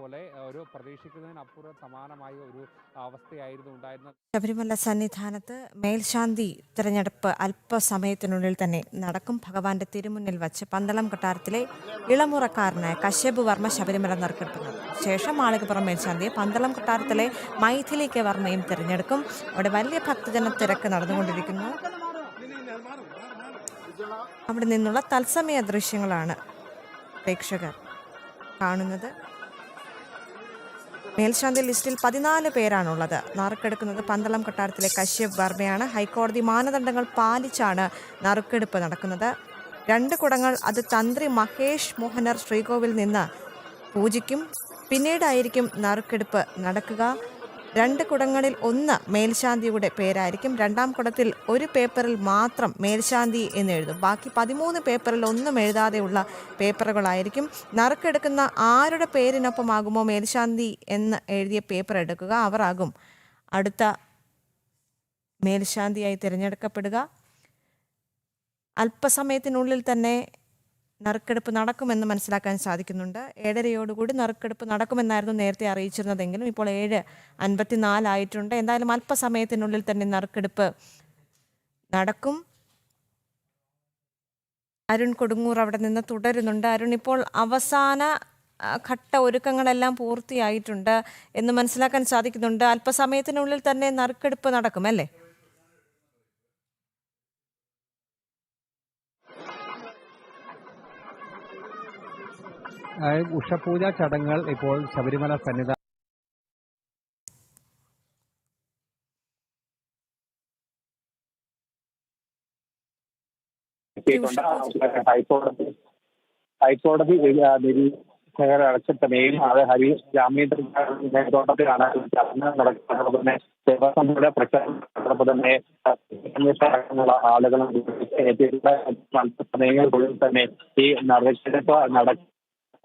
പോലെ ഒരു പ്രതീക്ഷിക്കുന്നതിനപ്പുറം സമാനമായ ഒരു അവസ്ഥയായിരുന്നു ഉണ്ടായിരുന്നത്. ശബരിമല സന്നിധാനത്ത് മേൽശാന്തി തിരഞ്ഞെടുപ്പ് അല്പസമയത്തിനുള്ളിൽ തന്നെ നടക്കും. ഭഗവാന്റെ തിരുമുന്നിൽ വച്ച് പന്തളം കൊട്ടാരത്തിലെ ഇളമുറക്കാരനായ കശ്യപ് വർമ്മ ശബരിമല നറുക്കെടുപ്പ് നടത്തും. ശേഷം മാളികപ്പുറം മേൽശാന്തിയെ പന്തളം കൊട്ടാരത്തിലെ മൈഥിലി കെ വർമ്മയും തിരഞ്ഞെടുക്കും. അവിടെ വലിയ ഭക്തജന തിരക്ക് നടന്നുകൊണ്ടിരിക്കുന്നു. അവിടെ നിന്നുള്ള തത്സമയ ദൃശ്യങ്ങളാണ് പ്രേക്ഷകർ കാണുന്നത്. മേൽശാന്തി ലിസ്റ്റിൽ 14 പേരാണുള്ളത്. നറുക്കെടുക്കുന്നത് പന്തളം കൊട്ടാരത്തിലെ കശ്യപ് വർമ്മയാണ്. ഹൈക്കോടതി മാനദണ്ഡങ്ങൾ പാലിച്ചാണ് നറുക്കെടുപ്പ് നടക്കുന്നത്. 2 കുടങ്ങൾ അത് തന്ത്രി മഹേഷ് മോഹനർ ശ്രീകോവിൽ നിന്ന് പൂജിക്കും. പിന്നീടായിരിക്കും നറുക്കെടുപ്പ് നടക്കുക. 2 കുടങ്ങളിൽ 1 മേൽശാന്തിയുടെ പേരായിരിക്കും. 2ാം കുടത്തിൽ ഒരു പേപ്പറിൽ മാത്രം മേൽശാന്തി എന്ന് എഴുതും. ബാക്കി 13 പേപ്പറിൽ ഒന്നും എഴുതാതെയുള്ള പേപ്പറുകളായിരിക്കും. നറുക്കെടുക്കുന്ന ആരുടെ പേരിനൊപ്പമാകുമോ മേൽശാന്തി എന്ന് എഴുതിയ പേപ്പർ എടുക്കുക, അവർ ആകും അടുത്ത മേൽശാന്തിയായി തിരഞ്ഞെടുക്കപ്പെടുക. അല്പസമയത്തിനുള്ളിൽ തന്നെ നറുക്കെടുപ്പ് നടക്കുമെന്ന് മനസ്സിലാക്കാൻ സാധിക്കുന്നുണ്ട്. 7:30 നറുക്കെടുപ്പ് നടക്കുമെന്നായിരുന്നു നേരത്തെ അറിയിച്ചിരുന്നതെങ്കിലും ഇപ്പോൾ 7:54 ആയിട്ടുണ്ട്. എന്തായാലും അല്പസമയത്തിനുള്ളിൽ തന്നെ നറുക്കെടുപ്പ് നടക്കും. അരുൺ കൊടുങ്ങൂർ അവിടെ നിന്ന് തുടരുന്നുണ്ട്. അരുൺ, ഇപ്പോൾ അവസാന ഘട്ട ഒരുക്കങ്ങളെല്ലാം പൂർത്തിയായിട്ടുണ്ട് എന്ന് മനസ്സിലാക്കാൻ സാധിക്കുന്നുണ്ട്. അല്പസമയത്തിനുള്ളിൽ തന്നെ നറുക്കെടുപ്പ് നടക്കും അല്ലേ? ഉഷപൂജ ചടങ്ങുകൾ ഇപ്പോൾ ശബരിമല സന്നിധാനം ഹൈക്കോടതി നിരീക്ഷകരെ അടച്ചിട്ടമേയും അത് ജാമ്യത്തിൽ മേൽനോട്ടത്തിലാണ് ചടങ്ങ് നടക്കുന്നത്. തന്നെ ദേവസ്വങ്ങളുടെ പ്രഖ്യാപനത്തോടൊപ്പം തന്നെ അടക്കമുള്ള ആളുകളും എത്തിയിട്ടുള്ള സമയങ്ങൾക്കുള്ളിൽ തന്നെ ഈ നറുക്കെടുപ്പ്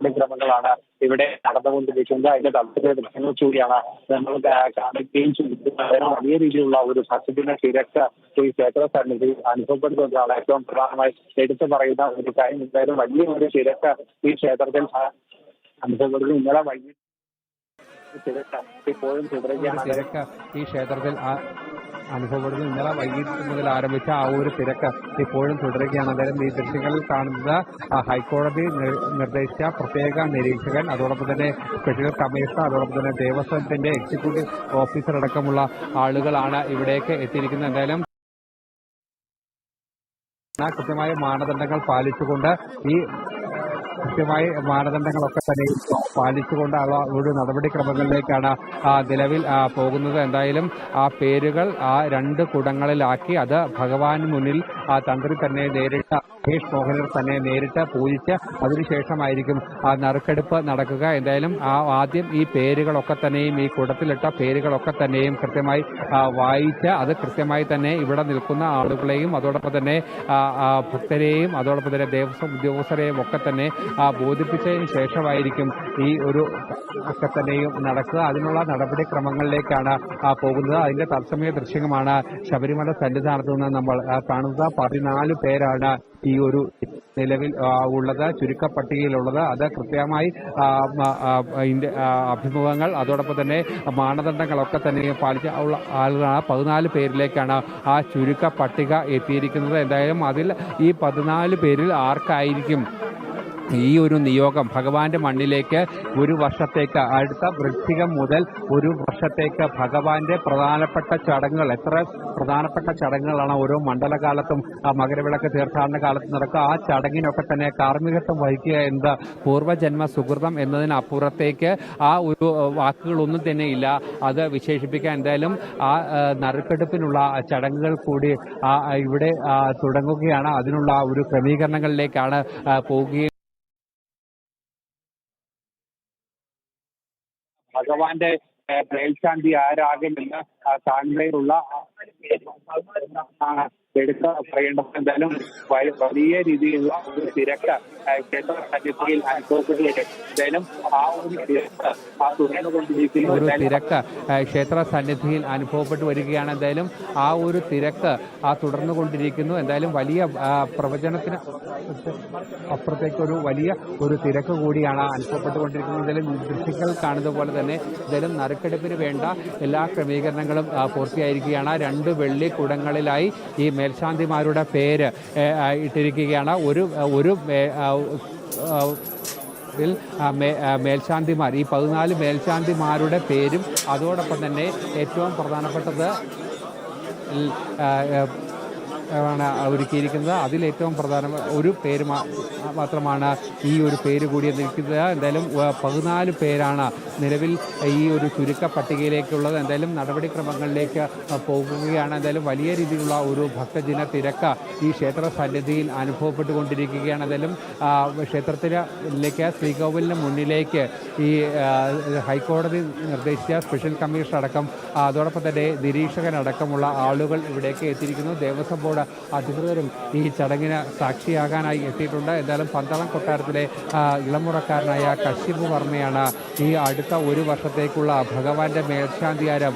ക്രമങ്ങളാണ് ഇവിടെ നടന്നുകൊണ്ടിരിക്കുന്നത്. അതിന്റെ തത്സമയ ദൃശ്യങ്ങൾ കൂടിയാണ് നമ്മൾ കാണിക്കുകയും ചെയ്യുന്നത്. വലിയ രീതിയിലുള്ള ഒരു ഭക്തജന തിരക്ക് ഈ ക്ഷേത്ര സന്നിധി അനുഭവപ്പെടുന്നതാണ് ഏറ്റവും പ്രധാനമായി എടുത്തു പറയുന്ന ഒരു കാര്യം. എന്തായാലും വലിയ ഒരു തിരക്ക് ഈ ക്ഷേത്രത്തിൽ അനുഭവപ്പെടുന്നു. ഇന്നലെ വൈകിട്ട് തിരക്ക് ഇപ്പോഴും തുടരുകയാണ്. ഈ ക്ഷേത്രത്തിൽ അനുഭവപ്പെടുന്നു. ഇന്നലെ വൈകിട്ട് മുതൽ ആരംഭിച്ച ആ ഒരു തിരക്ക് ഇപ്പോഴും തുടരുകയാണ്. അതായത് ഈ ദൃശ്യങ്ങളിൽ കാണുന്നത് ഹൈക്കോടതി നിർദ്ദേശിച്ച പ്രത്യേക നിരീക്ഷകൻ, അതോടൊപ്പം തന്നെ സ്പെഷ്യൽ കമ്മീഷണർ, അതോടൊപ്പം തന്നെ ദേവസ്വത്തിന്റെ എക്സിക്യൂട്ടീവ് ഓഫീസർ അടക്കമുള്ള ആളുകളാണ് ഇവിടേക്ക് എത്തിയിരിക്കുന്നത്. എന്തായാലും കൃത്യമായ മാനദണ്ഡങ്ങൾ പാലിച്ചുകൊണ്ട് കൃത്യമായി മാനദണ്ഡങ്ങളൊക്കെ തന്നെ പാലിച്ചുകൊണ്ടുള്ള ഒരു നടപടിക്രമങ്ങളിലേക്കാണ് നിലവിൽ പോകുന്നത്. എന്തായാലും ആ പേരുകൾ 2 കുടങ്ങളിലാക്കി അത് ഭഗവാന് മുന്നിൽ തന്ത്രി തന്നെ നേരിട്ട് മഹേഷ് മോഹനർ തന്നെ നേരിട്ട് പൂജിച്ച് അതിനുശേഷമായിരിക്കും നറുക്കെടുപ്പ് നടക്കുക. എന്തായാലും ആദ്യം ഈ പേരുകളൊക്കെ തന്നെയും ഈ കുടത്തിലിട്ട പേരുകളൊക്കെ തന്നെയും കൃത്യമായി വായിച്ച് അത് കൃത്യമായി തന്നെ ഇവിടെ നിൽക്കുന്ന ആളുകളെയും അതോടൊപ്പം തന്നെ ഭക്തരെയും അതോടൊപ്പം തന്നെ ദേവസ്വം ഉദ്യോഗസ്ഥരെയും ഒക്കെ തന്നെ ബോധിപ്പിച്ചതിന് ശേഷമായിരിക്കും ഈ ഒരു ഒക്കെ തന്നെയും നടക്കുക. അതിനുള്ള നടപടിക്രമങ്ങളിലേക്കാണ് പോകുന്നത്. അതിന്റെ തത്സമയ ദൃശ്യമാണ് ശബരിമല സന്നിധാനത്ത് നിന്ന് നമ്മൾ കാണുന്നത്. 14 പേരാണ് ഈ ഒരു നിലവിൽ ഉള്ളത്, ചുരുക്കപ്പട്ടികയിലുള്ളത്. അത് കൃത്യമായി അഭിമുഖങ്ങൾ അതോടൊപ്പം തന്നെ മാനദണ്ഡങ്ങളൊക്കെ തന്നെ പാലിച്ച ആളുകളാണ്. 14 പേരിലേക്കാണ് ആ ചുരുക്ക പട്ടിക എത്തിയിരിക്കുന്നത്. എന്തായാലും അതിൽ ഈ 14 പേരിൽ ആർക്കായിരിക്കും ഈ ഒരു നിയോഗം ഭഗവാന്റെ മണ്ണിലേക്ക് ഒരു വർഷത്തേക്ക്, അടുത്ത വൃശ്ചികം മുതൽ ഒരു വർഷത്തേക്ക് ഭഗവാന്റെ പ്രധാനപ്പെട്ട ചടങ്ങുകൾ, എത്ര പ്രധാനപ്പെട്ട ചടങ്ങുകളാണ് ഓരോ മണ്ഡലകാലത്തും മകരവിളക്ക് തീർത്ഥാടന കാലത്ത് നടക്കുക, ആ ചടങ്ങിനൊക്കെ തന്നെ കാർമ്മികത്വം വഹിക്കുക എന്നത് പൂർവ്വജന്മ സുഹൃതം എന്നതിനപ്പുറത്തേക്ക് ആ ഒരു വാക്കുകളൊന്നും തന്നെ ഇല്ല അത് വിശേഷിപ്പിക്കാൻ. എന്തായാലും ആ നറുക്കെടുപ്പിനുള്ള ചടങ്ങുകൾ കൂടി ഇവിടെ തുടങ്ങുകയാണ്. അതിനുള്ള ഒരു ക്രമീകരണങ്ങളിലേക്കാണ് പോവുകയും ഭഗവാന്റെ മേൽശാന്തി ആരാകുമെന്ന് താങ്കളയിലുള്ള എടുത്ത് പറയേണ്ടത് എന്തായാലും വലിയ രീതിയിലുള്ള ഒരു തിരക്ക് ക്ഷേത്ര സന്നിധിയിൽ അനുഭവപ്പെട്ടു വരും. എന്തായാലും ആ ഒരു തിരക്ക് തുടർന്നുകൊണ്ടിരിക്കുന്നു. ഒരു തിരക്ക് ക്ഷേത്ര സന്നിധിയിൽ അനുഭവപ്പെട്ടു വരികയാണ്. എന്തായാലും ആ ഒരു തിരക്ക് തുടർന്നുകൊണ്ടിരിക്കുന്നു. എന്തായാലും വലിയ പ്രവചനത്തിന് അപ്പുറത്തേക്ക് വലിയ ഒരു തിരക്ക് കൂടിയാണ് അനുഭവപ്പെട്ടുകൊണ്ടിരിക്കുന്നത്. എന്തായാലും ദൃശ്യങ്ങൾ കാണുന്ന പോലെ തന്നെ എന്തായാലും നറുക്കെടുപ്പിന് വേണ്ട എല്ലാ ക്രമീകരണങ്ങളും പൂർത്തിയായിരിക്കുകയാണ്. 2 വെള്ളി കുടങ്ങളിലായി ഈ മേൽശാന്തിമാരുടെ പേര് ഇട്ടിരിക്കുകയാണ്. ഒരു മേൽശാന്തിമാർ, ഈ 14 മേൽശാന്തിമാരുടെ പേരും അതോടൊപ്പം തന്നെ ഏറ്റവും പ്രധാനപ്പെട്ടത് ആണ് ഒരുക്കിയിരിക്കുന്നത്. അതിലേറ്റവും പ്രധാന ഒരു പേര് മാത്രമാണ് ഈ ഒരു പേര് കൂടി നിൽക്കുന്നത്. എന്തായാലും 14 പേരാണ് നിലവിൽ ഈ ഒരു ചുരുക്ക പട്ടികയിലേക്കുള്ളത്. എന്തായാലും നടപടിക്രമങ്ങളിലേക്ക് പോകുകയാണ്. എന്തായാലും വലിയ രീതിയിലുള്ള ഒരു ഭക്തജന തിരക്ക് ഈ ക്ഷേത്ര സന്നിധിയിൽ അനുഭവപ്പെട്ടുകൊണ്ടിരിക്കുകയാണ്. എന്തായാലും ക്ഷേത്രത്തിലേക്ക് ശ്രീകോവിലിന് മുന്നിലേക്ക് ഈ ഹൈക്കോടതി നിർദ്ദേശിച്ച സ്പെഷ്യൽ കമ്മീഷണർ അടക്കം അതോടൊപ്പം തന്നെ നിരീക്ഷകനടക്കമുള്ള ആളുകൾ ഇവിടേക്ക് എത്തിയിരിക്കുന്നു. ദേവസ്വം ബോർഡ് അധികൃതരും ഈ ചടങ്ങിന് സാക്ഷിയാകാനായി എത്തിയിട്ടുണ്ട്. എന്തായാലും പന്തളം കൊട്ടാരത്തിലെ ഇളമുറക്കാരനായ കശ്യപ് വർമ്മയാണ് ഈ അടുത്ത 1 വർഷത്തേക്കുള്ള ഭഗവാന്റെ മേൽശാന്തിയാര്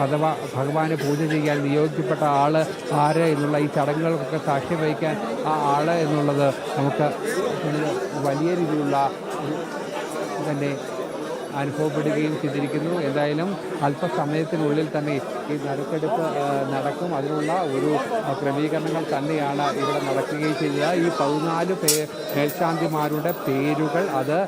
അഥവാ ഭഗവാന് പൂജ ചെയ്യാൻ നിയോഗിക്കപ്പെട്ട ആള് ആര് എന്നുള്ള ഈ ചടങ്ങുകൾക്കൊക്കെ സാക്ഷ്യം വഹിക്കാൻ ആ ആള് എന്നുള്ളത് നമുക്ക് വലിയ രീതിയിലുള്ള തന്നെ അനുഭവപ്പെടുകയും ചെയ്തിരിക്കുന്നു. എന്തായാലും അല്പസമയത്തിനുള്ളിൽ തന്നെ ഈ നറുക്കെടുപ്പ് നടക്കും. അതിനുള്ള ഒരു ക്രമീകരണങ്ങൾ തന്നെയാണ് ഇവിടെ നടക്കുകയും ചെയ്തത്. ഈ 14 മേൽശാന്തിമാരുടെ പേരുകൾ അത്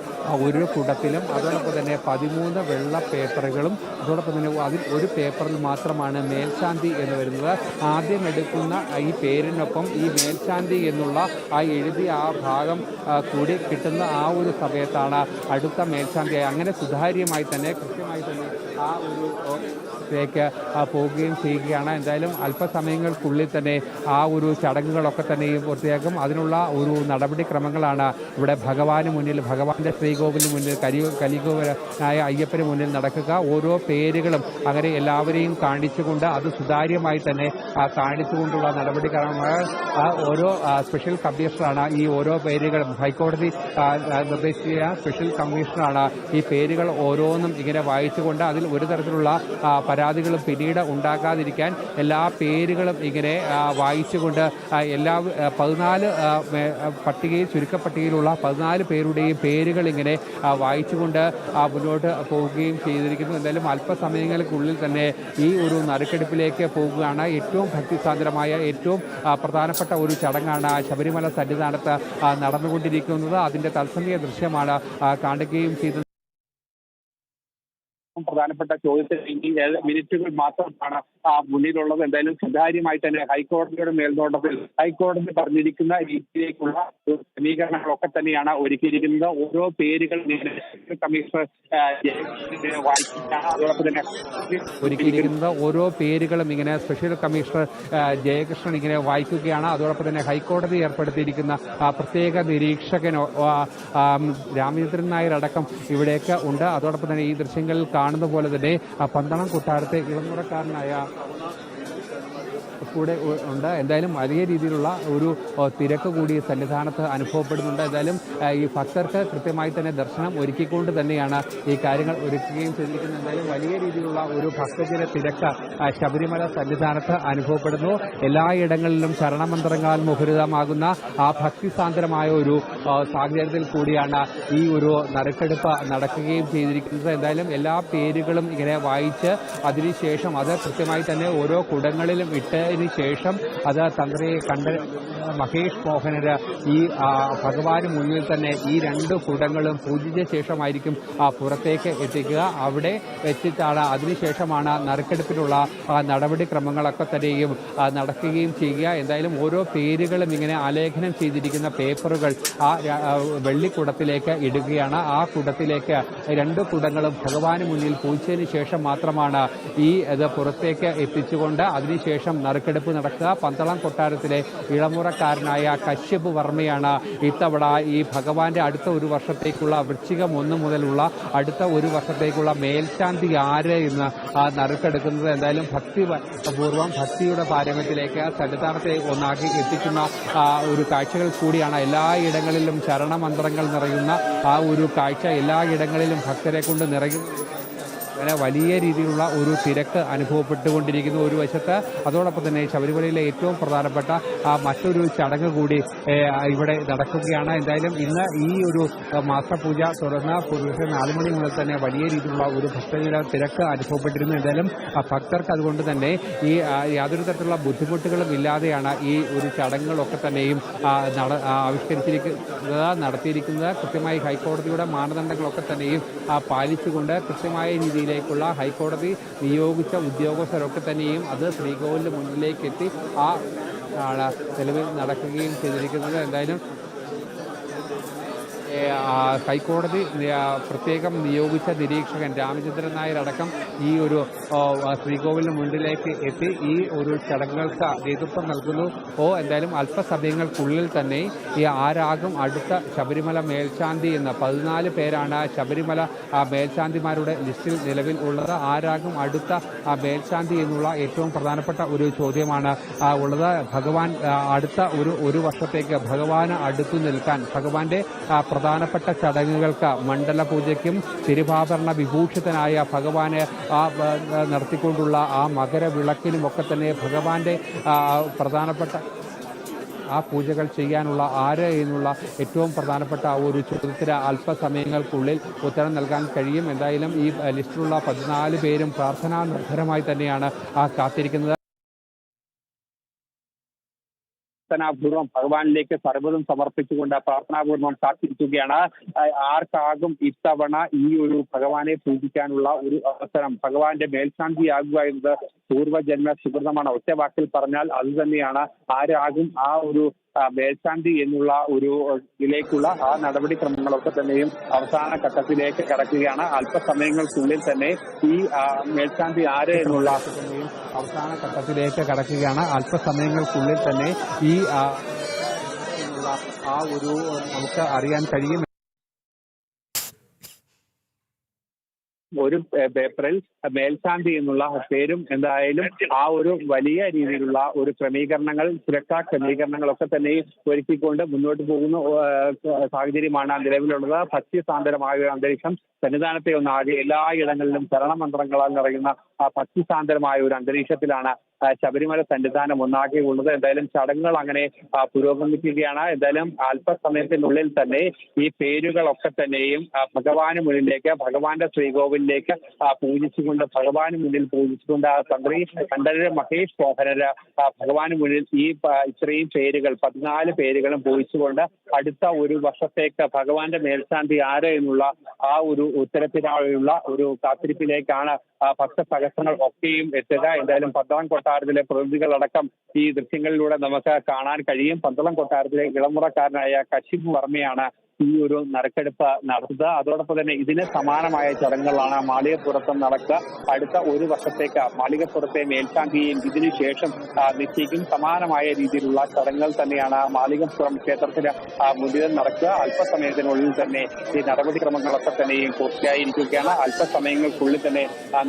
ഒരു കുടത്തിലും അതോടൊപ്പം തന്നെ 13 വെള്ള പേപ്പറുകളും അതോടൊപ്പം തന്നെ അതിൽ ഒരു പേപ്പറിൽ മാത്രമാണ് മേൽശാന്തി എന്ന് വരുന്നത്. ആദ്യം എടുക്കുന്ന ഈ പേരിനൊപ്പം ഈ മേൽശാന്തി എന്നുള്ള എഴുതിയ ആ ഭാഗം കൂടി കിട്ടുന്ന ആ ഒരു സമയത്താണ് അടുത്ത മേൽശാന്തിയായി അങ്ങനെ സുതാര്യമായി തന്നെ കൃത്യമായി തന്നെ ആ ഒരു ലേക്ക് പോവുകയും ചെയ്യുകയാണ്. എന്തായാലും അല്പസമയങ്ങൾക്കുള്ളിൽ തന്നെ ആ ഒരു ചടങ്ങുകളൊക്കെ തന്നെയും പൂർത്തിയാക്കും. അതിനുള്ള ഒരു നടപടിക്രമങ്ങളാണ് ഇവിടെ ഭഗവാന് മുന്നിൽ, ഭഗവാന്റെ ശ്രീകോവിലിന് മുന്നിൽ, കലികോവിലായ അയ്യപ്പന് മുന്നിൽ നടക്കുക. ഓരോ പേരുകളും അങ്ങനെ എല്ലാവരെയും കാണിച്ചുകൊണ്ട് അത് സുതാര്യമായി തന്നെ കാണിച്ചുകൊണ്ടുള്ള നടപടിക്രമങ്ങൾ ഓരോ സ്പെഷ്യൽ കമ്മീഷണറാണ് ഈ ഓരോ പേരുകളും ഹൈക്കോടതി നിർദ്ദേശിച്ച സ്പെഷ്യൽ കമ്മീഷണറാണ് ഈ പേരുകൾ ഓരോന്നും ഇങ്ങനെ വായിച്ചുകൊണ്ട് അതിൽ ഒരു തരത്തിലുള്ള പരാതികളും പിന്നീട് ഉണ്ടാകാതിരിക്കാൻ എല്ലാ പേരുകളും ഇങ്ങനെ വായിച്ചുകൊണ്ട് എല്ലാ 14 പട്ടികയിൽ ചുരുക്കപ്പട്ടികയിലുള്ള 14 പേരുടെയും പേരുകൾ ഇങ്ങനെ വായിച്ചുകൊണ്ട് മുന്നോട്ട് പോവുകയും ചെയ്തിരിക്കുന്നു. എന്തായാലും അല്പസമയങ്ങൾക്കുള്ളിൽ തന്നെ ഈ ഒരു നറുക്കെടുപ്പിലേക്ക് പോകുകയാണ്. ഏറ്റവും ഭക്തിസാന്ദ്രമായ ഏറ്റവും പ്രധാനപ്പെട്ട ഒരു ചടങ്ങാണ് ശബരിമല സന്നിധാനത്ത് നടന്നുകൊണ്ടിരിക്കുന്നത്. അതിൻ്റെ തത്സമയ ദൃശ്യമാണ് കാണുകയും ചെയ്തത്. പ്രധാനപ്പെട്ട ചോദ്യത്തിന് ഇനി മിനിറ്റുകൾ മാത്രമാണ് മുന്നിലുള്ളത്. എന്തായാലും സുതാര്യമായി തന്നെ ഹൈക്കോടതിയുടെ മേൽനോട്ടത്തിൽ ഹൈക്കോടതി പറഞ്ഞിരിക്കുന്ന രീതിയിലേക്കുള്ള ക്രമീകരണങ്ങളൊക്കെ തന്നെയാണ് ഒരുക്കിയിരിക്കുന്നത്. ഓരോ പേരുകൾ കമ്മീഷണർ അതോടൊപ്പം തന്നെ ഒരുക്കിയിരിക്കുന്നത് ഓരോ പേരുകളും ഇങ്ങനെ സ്പെഷ്യൽ കമ്മീഷണർ ജയകൃഷ്ണൻ ഇങ്ങനെ വായിക്കുകയാണ്. അതോടൊപ്പം തന്നെ ഹൈക്കോടതി ഏർപ്പെടുത്തിയിരിക്കുന്ന പ്രത്യേക നിരീക്ഷകനോ രാമചന്ദ്രൻ നായർ അടക്കം ഇവിടേക്ക് ഉണ്ട്. അതോടൊപ്പം തന്നെ ഈ ദൃശ്യങ്ങളിൽ കാണുന്ന പോലെ തന്നെ പന്തളം കൊട്ടാരത്തെ ഇളമുറക്കാരനായ കൂടെ ഉണ്ട്. എന്തായാലും വലിയ രീതിയിലുള്ള ഒരു തിരക്ക് കൂടി സന്നിധാനത്ത് അനുഭവപ്പെടുന്നുണ്ട്. എന്തായാലും ഈ ഭക്തർക്ക് കൃത്യമായി തന്നെ ദർശനം ഒരുക്കിക്കൊണ്ട് തന്നെയാണ് ഈ കാര്യങ്ങൾ ഒരുക്കുകയും ചെയ്തിരിക്കുന്നത്. എന്തായാലും വലിയ രീതിയിലുള്ള ഒരു ഭക്തജന തിരക്ക് ശബരിമല സന്നിധാനത്ത് അനുഭവപ്പെടുന്നു. എല്ലായിടങ്ങളിലും ശരണമന്ത്രങ്ങളാൽ മുഖരിതമാകുന്ന ആ ഭക്തിസാന്ദ്രമായ ഒരു സാഹചര്യത്തിൽ കൂടിയാണ് ഈ ഒരു നറുക്കെടുപ്പ് നടക്കുകയും ചെയ്തിരിക്കുന്നത്. എന്തായാലും എല്ലാ പേരുകളും ഇങ്ങനെ വായിച്ച് അതിനുശേഷം അത് കൃത്യമായി തന്നെ ഓരോ കുടങ്ങളിലും ഇട്ടതിന് ശേഷം അത് തന്ത്രി മഹേഷ് മോഹനര് ഈ ഭഗവാന് മുന്നിൽ തന്നെ ഈ 2 കുടങ്ങളും പൂജിച്ച ശേഷമായിരിക്കും പുറത്തേക്ക് എത്തിക്കുക. അവിടെ വെച്ചിട്ടാണ് അതിനുശേഷമാണ് നറുക്കെടുപ്പിനുള്ള നടപടിക്രമങ്ങളൊക്കെ തന്നെയും നടക്കുകയും ചെയ്യുക. എന്തായാലും ഓരോ പേരുകളും ഇങ്ങനെ ആലേഖനം ചെയ്തിരിക്കുന്ന പേപ്പറുകൾ ആ വെള്ളിക്കുടത്തിലേക്ക് ഇടുകയാണ്. ആ കുടത്തിലേക്ക് 2 കുടങ്ങളും ഭഗവാന് മുന്നിൽ പൂജിച്ചതിന് ശേഷം മാത്രമാണ് ഇത് പുറത്തേക്ക് എത്തിച്ചുകൊണ്ട് അതിനുശേഷം നറുക്കെടുപ്പ് നടക്കുക. പന്തളം കൊട്ടാരത്തിലെ ഇളമുറ നിലമ്പൂർക്കാരനായ കശ്യപ് വർമ്മയാണ് ഇത്തവണ ഈ ഭഗവാന്റെ അടുത്ത ഒരു വർഷത്തേക്കുള്ള വൃശ്ചികം 1 മുതലുള്ള അടുത്ത ഒരു വർഷത്തേക്കുള്ള മേൽശാന്തി ആര് എന്ന് നറുക്കെടുക്കുന്നത്. എന്തായാലും ഭക്തിപൂർവ്വം ഭക്തിയുടെ പാരമ്യത്തിലേക്ക് സന്നിധാനത്തെ ഒന്നാക്കി എത്തിക്കുന്ന ഒരു കാഴ്ചകൾ കൂടിയാണ്. എല്ലായിടങ്ങളിലും ശരണമന്ത്രങ്ങൾ നിറയുന്ന ആ ഒരു കാഴ്ച എല്ലായിടങ്ങളിലും ഭക്തരെ കൊണ്ട് നിറയും. അങ്ങനെ വലിയ രീതിയിലുള്ള ഒരു തിരക്ക് അനുഭവപ്പെട്ടുകൊണ്ടിരിക്കുന്നു ഒരു വശത്ത്. അതോടൊപ്പം തന്നെ ശബരിമലയിലെ ഏറ്റവും പ്രധാനപ്പെട്ട മറ്റൊരു ചടങ്ങ് കൂടി ഇവിടെ നടക്കുകയാണ്. എന്തായാലും ഇന്ന് ഈ ഒരു മാസപൂജ തുറന്ന് പുലർച്ചെ 4 മണി മുതൽ തന്നെ വലിയ രീതിയിലുള്ള ഒരു ഭക്തജന തിരക്ക് അനുഭവപ്പെട്ടിരുന്നു. എന്തായാലും ഭക്തർക്ക് അതുകൊണ്ട് തന്നെ ഈ യാതൊരു തരത്തിലുള്ള ബുദ്ധിമുട്ടുകളും ഇല്ലാതെയാണ് ഈ ഒരു ചടങ്ങുകളൊക്കെ തന്നെയും നടത്തിയിരിക്കുന്നത്. കൃത്യമായി ഹൈക്കോടതിയുടെ മാനദണ്ഡങ്ങളൊക്കെ തന്നെയും പാലിച്ചുകൊണ്ട് കൃത്യമായ രീതിയിൽ ഹൈക്കോടതി നിയോഗിച്ച ഉദ്യോഗസ്ഥരൊക്കെ തന്നെയും അത് ശ്രീകോവിലിന് മുന്നിലേക്ക് എത്തി നിലവിൽ നടക്കുകയും ചെയ്തിരിക്കുന്നത്. എന്തായാലും ഹൈക്കോടതി പ്രത്യേകം നിയോഗിച്ച നിരീക്ഷകൻ രാമചന്ദ്രൻ നായർ അടക്കം ഈ ഒരു ശ്രീകോവിലിന് മുന്നിലേക്ക് എത്തി ഈ ഒരു ചടങ്ങുകൾക്ക് നേതൃത്വം നൽകുന്നു. എന്തായാലും അല്പസമയങ്ങൾക്കുള്ളിൽ തന്നെ ഈ ആരാകും അടുത്ത ശബരിമല മേൽശാന്തി എന്ന് 14 പേരാണ് ശബരിമല മേൽശാന്തിമാരുടെ ലിസ്റ്റിൽ നിലവിൽ ഉള്ളത്. ആരാകും അടുത്ത മേൽശാന്തി എന്നുള്ള ഏറ്റവും പ്രധാനപ്പെട്ട ഒരു ചോദ്യമാണ് ഉള്ളത്. ഭഗവാൻ അടുത്ത ഒരു വർഷത്തേക്ക് ഭഗവാന് അടുത്തു നിൽക്കാൻ ഭഗവാന്റെ പ്രധാനപ്പെട്ട ചടങ്ങുകൾക്ക് മണ്ഡലപൂജയ്ക്കും തിരുവാഭരണ വിഭൂഷിതനായ ഭഗവാന് നടത്തിക്കൊണ്ടുള്ള ആ മകരവിളക്കിനുമൊക്കെ തന്നെ ഭഗവാന്റെ പ്രധാനപ്പെട്ട പൂജകൾ ചെയ്യാനുള്ള ആര് എന്നുള്ള ഏറ്റവും പ്രധാനപ്പെട്ട ഒരു ചോദ്യത്തിന് അല്പസമയങ്ങൾക്കുള്ളിൽ ഉത്തരം നൽകാൻ കഴിയും. എന്തായാലും ഈ ലിസ്റ്റിലുള്ള 14 പേരും പ്രാർത്ഥനാ നിർഭരമായി തന്നെയാണ് കാത്തിരിക്കുന്നത്. പ്രാർത്ഥനാപൂർവ്വം ഭഗവാനിലേക്ക് സർവ്വതും സമർപ്പിച്ചുകൊണ്ട് പ്രാർത്ഥനാപൂർവ്വം കാത്തിരിക്കുകയാണ്. ആർക്കാകും ഇത്തവണ ഈ ഒരു ഭഗവാനെ പൂജിക്കാനുള്ള ഒരു അവസരം? ഭഗവാന്റെ മേൽശാന്തിയാകുക എന്നത് പൂർവ്വജന്മ സുകൃതമാണ്. ഒറ്റ വാക്കിൽ പറഞ്ഞാൽ അത് തന്നെയാണ്. ആരാകും ആ ഒരു മേൽശാന്തി എന്നുള്ള ഒരു ഇതിലേക്കുള്ള ആ നടപടിക്രമങ്ങളൊക്കെ തന്നെയും അവസാന ഘട്ടത്തിലേക്ക് കടക്കുകയാണ്. അല്പസമയങ്ങൾക്കുള്ളിൽ തന്നെ ഈ മേൽശാന്തി ആര് എന്നുള്ള അവസാന ഘട്ടത്തിലേക്ക് കടക്കുകയാണ്. അല്പസമയങ്ങൾക്കുള്ളിൽ തന്നെ ഈ ഒരു നമുക്ക് അറിയാൻ കഴിയും. ഒരു പേപ്പറിൽ മേൽശാന്തി എന്നുള്ള പേരും എന്തായാലും ആ ഒരു വലിയ രീതിയിലുള്ള ഒരു ക്രമീകരണങ്ങൾ സുരക്ഷാ ക്രമീകരണങ്ങളൊക്കെ തന്നെ ഒരുക്കിക്കൊണ്ട് മുന്നോട്ട് പോകുന്ന സാഹചര്യമാണ് നിലവിലുള്ളത്. ഭക്തിസാന്ദ്രമായ ഒരു അന്തരീക്ഷം സന്നിധാനത്തെ ഒന്നാകെ എല്ലായിടങ്ങളിലും ശരണമന്ത്രങ്ങളാൽ നിറയുന്ന ഭക്തിസാന്ദ്രമായ ഒരു അന്തരീക്ഷത്തിലാണ് ശബരിമല സന്നിധാനം ഒന്നാകെ ഉള്ളത്. എന്തായാലും ചടങ്ങുകൾ അങ്ങനെ പുരോഗമിക്കുകയാണ്. എന്തായാലും അല്പസമയത്തിനുള്ളിൽ തന്നെ ഈ പേരുകളൊക്കെ തന്നെയും ഭഗവാന് മുന്നിലേക്ക് ഭഗവാന്റെ ശ്രീകോവിലേക്ക് പൂജിച്ചുകൊണ്ട് ഭഗവാന് മുന്നിൽ പൂജിച്ചുകൊണ്ട് തന്ത്രി കണ്ഠരര് മഹേഷ് മോഹനര് ഭഗവാന് മുന്നിൽ ഈ ഇത്രയും പേരുകൾ 14 പേരുകളും പൂജിച്ചുകൊണ്ട് അടുത്ത ഒരു വർഷത്തേക്ക് ഭഗവാന്റെ മേൽശാന്തി ആര് എന്നുള്ള ആ ഒരു ഉത്തരത്തിനായുള്ള ഒരു കാത്തിരിപ്പിലേക്കാണ് ഭക്തസഹസ്രങ്ങൾ ഒക്കെയും എത്തുക. എന്തായാലും പന്തളം കൊട്ടാരത്തിലെ പ്രതിനിധികളടക്കം ഈ ദൃശ്യങ്ങളിലൂടെ നമുക്ക് കാണാൻ കഴിയും. പന്തളം കൊട്ടാരത്തിലെ ഇളമുറക്കാരനായ കശ്യപ് വർമ്മയാണ് ഈ ഒരു നറുക്കെടുപ്പ് നടത്തുക. അതോടൊപ്പം തന്നെ ഇതിന് സമാനമായ ചടങ്ങുകളാണ് മാളികപ്പുറത്ത് നടക്കുക. അടുത്ത ഒരു വർഷത്തേക്ക് മാളികപ്പുറത്തെ മേൽശാന്തിയെയും ഇതിനുശേഷം നിശ്ചയിക്കും. സമാനമായ രീതിയിലുള്ള ചടങ്ങുകൾ തന്നെയാണ് മാളികപ്പുറം ക്ഷേത്രത്തിന് മുന്നിൽ നടക്കുക. അല്പസമയത്തിനുള്ളിൽ തന്നെ ഈ നടപടിക്രമങ്ങളൊക്കെ തന്നെയും പൂർത്തിയായിരിക്കുകയാണ്. അല്പസമയങ്ങൾക്കുള്ളിൽ തന്നെ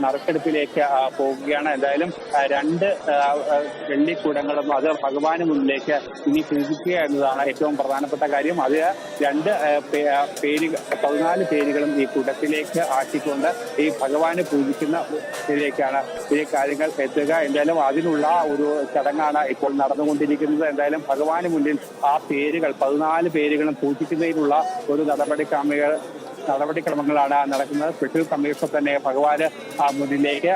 നറുക്കെടുപ്പിലേക്ക് പോവുകയാണ്. എന്തായാലും 2 വെള്ളിക്കൂടങ്ങളും അത് ഭഗവാന് മുന്നിലേക്ക് ഇനി പൂജിക്കുക എന്നതാണ് ഏറ്റവും പ്രധാനപ്പെട്ട കാര്യം. അത് 14 പേരുകളും ഈ കൂട്ടത്തിലേക്ക് ആക്കിക്കൊണ്ട് ഈ ഭഗവാനെ പൂജിക്കുന്ന ഇതിലേക്കാണ് ഈ കാര്യങ്ങൾ എത്തുക. എന്തായാലും അതിനുള്ള ഒരു ചടങ്ങാണ് ഇപ്പോൾ നടന്നുകൊണ്ടിരിക്കുന്നത്. എന്തായാലും ഭഗവാന് മുന്നിൽ ആ പേരുകൾ 14 പേരുകളും പൂജിക്കുന്നതിനുള്ള ഒരു നടപടിക്രമങ്ങളാണ് നടക്കുന്നത്. സ്പെഷ്യൽ കമ്മീഷണർ തന്നെ ഭഗവാന് മുന്നിലേക്ക്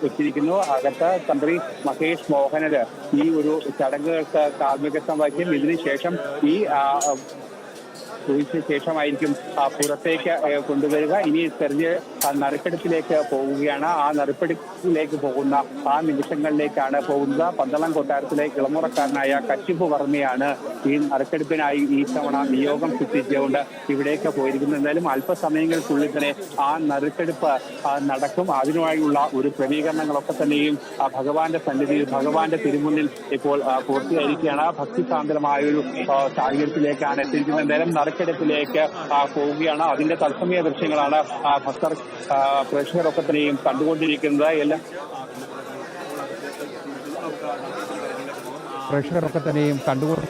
എത്തിയിരിക്കുന്നു. അകത്ത് തന്ത്രി മഹേഷ് മോഹനര് ഈ ഒരു ചടങ്ങുകൾക്ക് കാർമ്മികത്വം വഹിക്കും. ഇതിനുശേഷം ഈ ശേഷമായിരിക്കും പുറത്തേക്ക് കൊണ്ടുവരിക. ഇനി നറുക്കെടുപ്പിലേക്ക് പോവുകയാണ്. ആ നറുക്കെടുപ്പിലേക്ക് പോകുന്ന ആ നിമിഷങ്ങളിലേക്കാണ് പോകുന്നത്. പന്തളം കൊട്ടാരത്തിലെ ഇളമുറക്കാരനായ കശ്യപ് വർമ്മയാണ് ഈ നറുക്കെടുപ്പിനായി ഈ തവണ നിയോഗം സിദ്ധിച്ചുകൊണ്ട് ഇവിടേക്ക് പോയിരിക്കുന്നത്. എന്തായാലും അല്പസമയങ്ങൾക്കുള്ളിൽ തന്നെ ആ നറുക്കെടുപ്പ് നടക്കും. അതിനുമായുള്ള ഒരു ക്രമീകരണങ്ങളൊക്കെ തന്നെയും ഭഗവാന്റെ സന്നിധിയിൽ ഭഗവാന്റെ തിരുമുന്നിൽ ഇപ്പോൾ പൂർത്തിയായിരിക്കുകയാണ്. ഭക്തിസാന്ദ്രമായ ഒരു സാഹചര്യത്തിലേക്കാണ് എത്തിയിരിക്കുന്നത്. എന്തായാലും നറുക്കെടുപ്പിലേക്ക് പോവുകയാണ്. അതിന്റെ തത്സമയ ദൃശ്യങ്ങളാണ് ഭക്തർ പ്രേക്ഷകരൊക്കെ തന്നെയും കണ്ടുകൊണ്ടിരിക്കുന്നത്. പ്രേക്ഷകരൊക്കെ തന്നെയും കണ്ടുകൊണ്ട്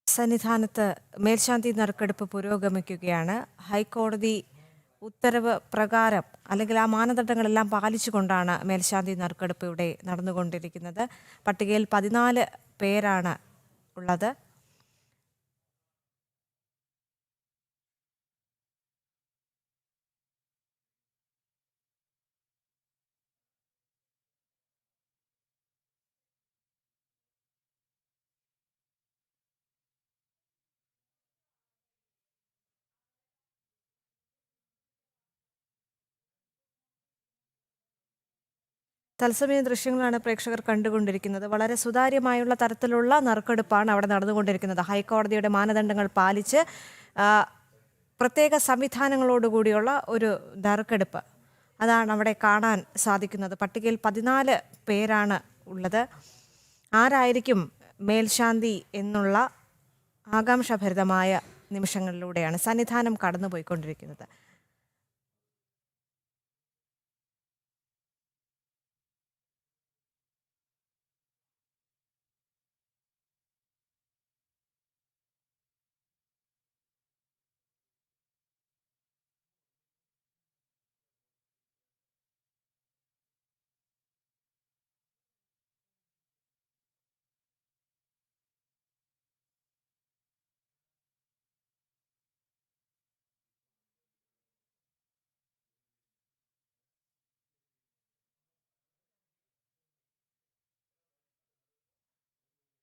സന്നിധാനത്ത് മേൽശാന്തി നറുക്കെടുപ്പ് പുരോഗമിക്കുകയാണ്. ഹൈക്കോടതി ഉത്തരവ് പ്രകാരം അല്ലെങ്കിൽ ആ മാനദണ്ഡങ്ങളെല്ലാം പാലിച്ചുകൊണ്ടാണ് മേൽശാന്തി നറുക്കെടുപ്പ് ഇവിടെ നടന്നുകൊണ്ടിരിക്കുന്നത്. പട്ടികയിൽ 14 പേരാണ് ഉള്ളത്. തത്സമയ ദൃശ്യങ്ങളാണ് പ്രേക്ഷകർ കണ്ടുകൊണ്ടിരിക്കുന്നത്. വളരെ സുതാര്യമായുള്ള തരത്തിലുള്ള നറുക്കെടുപ്പാണ് അവിടെ നടന്നുകൊണ്ടിരിക്കുന്നത്. ഹൈക്കോടതിയുടെ മാനദണ്ഡങ്ങൾ പാലിച്ച് പ്രത്യേക സംവിധാനങ്ങളോടുകൂടിയുള്ള ഒരു നറുക്കെടുപ്പ് അതാണ് അവിടെ കാണാൻ സാധിക്കുന്നത്. പട്ടികയിൽ 14 പേരാണ് ഉള്ളത്. ആരായിരിക്കും മേൽശാന്തി എന്നുള്ള ആകാംക്ഷഭരിതമായ നിമിഷങ്ങളിലൂടെയാണ് സന്നിധാനം കടന്നുപോയിക്കൊണ്ടിരിക്കുന്നത്.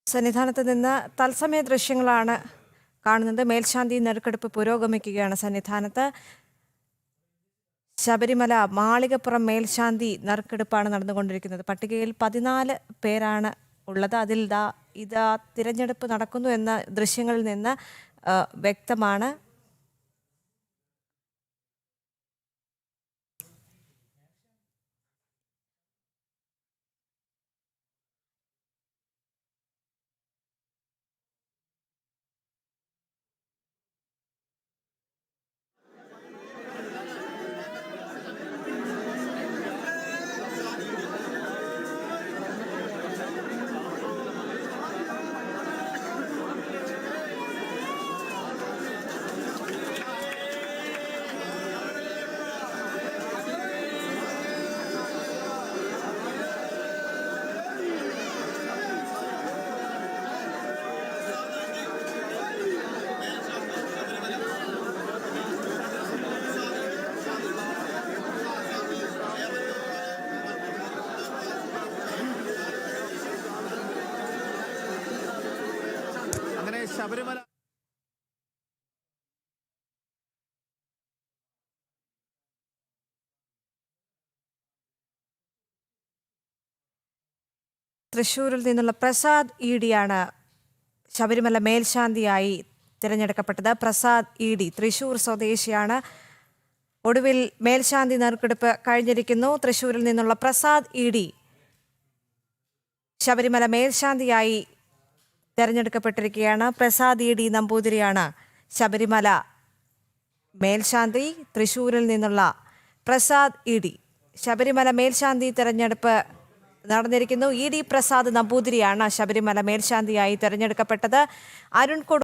സന്നിധാനത്ത് നിന്ന് തത്സമയ ദൃശ്യങ്ങളാണ് കാണുന്നത്. മേൽശാന്തി നറുക്കെടുപ്പ് പുരോഗമിക്കുകയാണ്. സന്നിധാനത്ത് ശബരിമല മാളികപ്പുറം മേൽശാന്തി നറുക്കെടുപ്പാണ് നടന്നുകൊണ്ടിരിക്കുന്നത്. പട്ടികയിൽ 14 പേരാണ് ഉള്ളത്. അതിൽ ഇതാ തിരഞ്ഞെടുപ്പ് നടക്കുന്നു എന്ന ദൃശ്യങ്ങളിൽ നിന്ന് വ്യക്തമാണ്. ശബരിമല തൃശ്ശൂരിൽ നിന്നുള്ള പ്രസാദ് ഇഡിയാണ് ശബരിമല മേൽശാന്തിയായി തിരഞ്ഞെടുക്കപ്പെട്ടത്. പ്രസാദ് ഇഡി തൃശ്ശൂർ സ്വദേശിയാണ്. ഒടുവിൽ മേൽശാന്തി നറുക്കെടുപ്പ് കഴിഞ്ഞിരിക്കുന്നു. തൃശ്ശൂരിൽ നിന്നുള്ള പ്രസാദ് ഇഡി ശബരിമല മേൽശാന്തിയായി തിരഞ്ഞെടുക്കപ്പെട്ടിരിക്കുകയാണ്. പ്രസാദ് ഇഡി നമ്പൂതിരിയാണ് ശബരിമല മേൽശാന്തി. തൃശ്ശൂരിൽ നിന്നുള്ള പ്രസാദ് ഇഡി ശബരിമല മേൽശാന്തി തിരഞ്ഞെടുപ്പ് നടന്നിരിക്കുന്നു. ഇ ഡി പ്രസാദ് നമ്പൂതിരിയാണ് ശബരിമല മേൽശാന്തിയായി തിരഞ്ഞെടുക്കപ്പെട്ടത്. അരുൺ